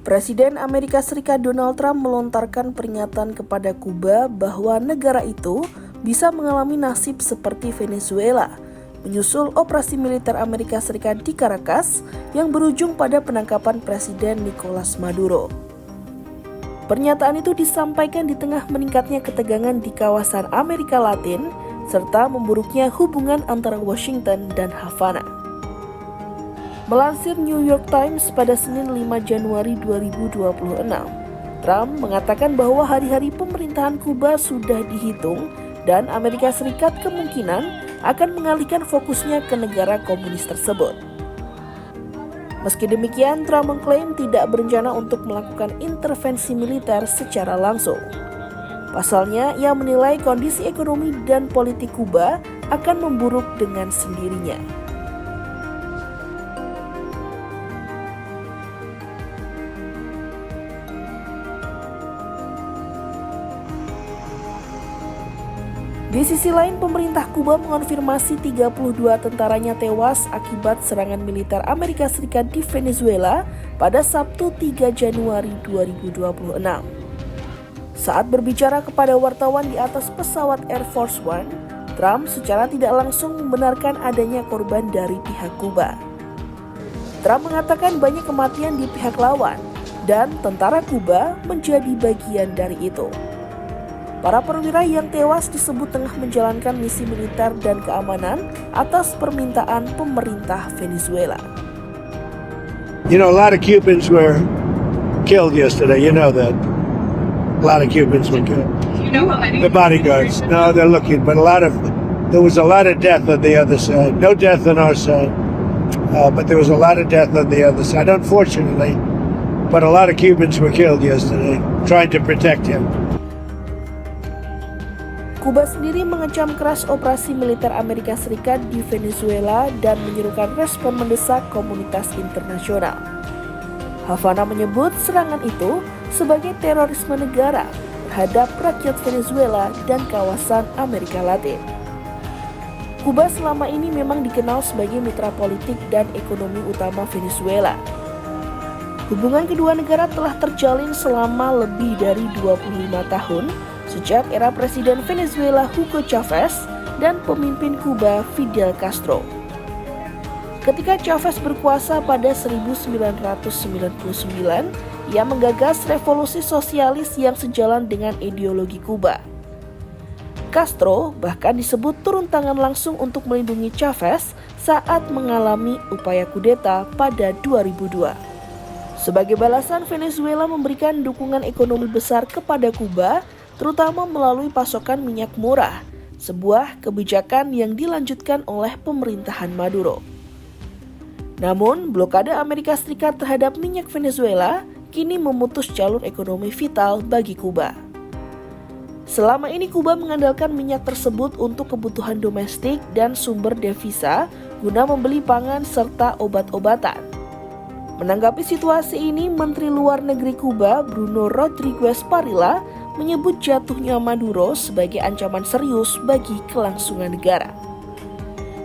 Presiden Amerika Serikat Donald Trump melontarkan peringatan kepada Kuba bahwa negara itu bisa mengalami nasib seperti Venezuela, menyusul operasi militer Amerika Serikat di Caracas yang berujung pada penangkapan Presiden Nicolas Maduro. Pernyataan itu disampaikan di tengah meningkatnya ketegangan di kawasan Amerika Latin serta memburuknya hubungan antara Washington dan Havana. Melansir New York Times pada Senin 5 Januari 2026, Trump mengatakan bahwa hari-hari pemerintahan Kuba sudah dihitung dan Amerika Serikat kemungkinan akan mengalihkan fokusnya ke negara komunis tersebut. Meski demikian, Trump mengklaim tidak berencana untuk melakukan intervensi militer secara langsung. Pasalnya, ia menilai kondisi ekonomi dan politik Kuba akan memburuk dengan sendirinya. Di sisi lain, pemerintah Kuba mengonfirmasi 32 tentaranya tewas akibat serangan militer Amerika Serikat di Venezuela pada Sabtu 3 Januari 2026. Saat berbicara kepada wartawan di atas pesawat Air Force One, Trump secara tidak langsung membenarkan adanya korban dari pihak Kuba. Trump mengatakan banyak kematian di pihak lawan dan tentara Kuba menjadi bagian dari itu. Para perwira yang tewas disebut tengah menjalankan misi militer dan keamanan atas permintaan pemerintah Venezuela. You know, a lot of Cubans were killed yesterday. You know that. A lot of Cubans were killed. You know how many? The bodyguards. No, they're looking, but there was a lot of death on the other side. No death on our side, but there was a lot of death on the other side, unfortunately. But a lot of Cubans were killed yesterday, trying to protect him. Kuba sendiri mengecam keras operasi militer Amerika Serikat di Venezuela dan menyerukan respon mendesak komunitas internasional. Havana menyebut serangan itu sebagai terorisme negara terhadap rakyat Venezuela dan kawasan Amerika Latin. Kuba selama ini memang dikenal sebagai mitra politik dan ekonomi utama Venezuela. Hubungan kedua negara telah terjalin selama lebih dari 25 tahun sejak era Presiden Venezuela Hugo Chavez dan pemimpin Kuba Fidel Castro. Ketika Chavez berkuasa pada 1999, ia menggagas revolusi sosialis yang sejalan dengan ideologi Kuba. Castro bahkan disebut turun tangan langsung untuk melindungi Chavez saat mengalami upaya kudeta pada 2002. Sebagai balasan, Venezuela memberikan dukungan ekonomi besar kepada Kuba, terutama melalui pasokan minyak murah, sebuah kebijakan yang dilanjutkan oleh pemerintahan Maduro. Namun, blokade Amerika Serikat terhadap minyak Venezuela kini memutus jalur ekonomi vital bagi Kuba. Selama ini Kuba mengandalkan minyak tersebut untuk kebutuhan domestik dan sumber devisa guna membeli pangan serta obat-obatan. Menanggapi situasi ini, Menteri Luar Negeri Kuba Bruno Rodriguez Parilla menyebut jatuhnya Maduro sebagai ancaman serius bagi kelangsungan negara.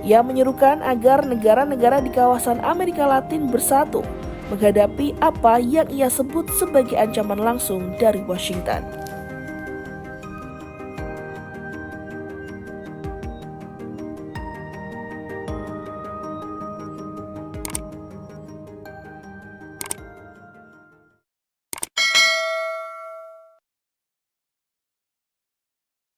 Ia menyerukan agar negara-negara di kawasan Amerika Latin bersatu menghadapi apa yang ia sebut sebagai ancaman langsung dari Washington.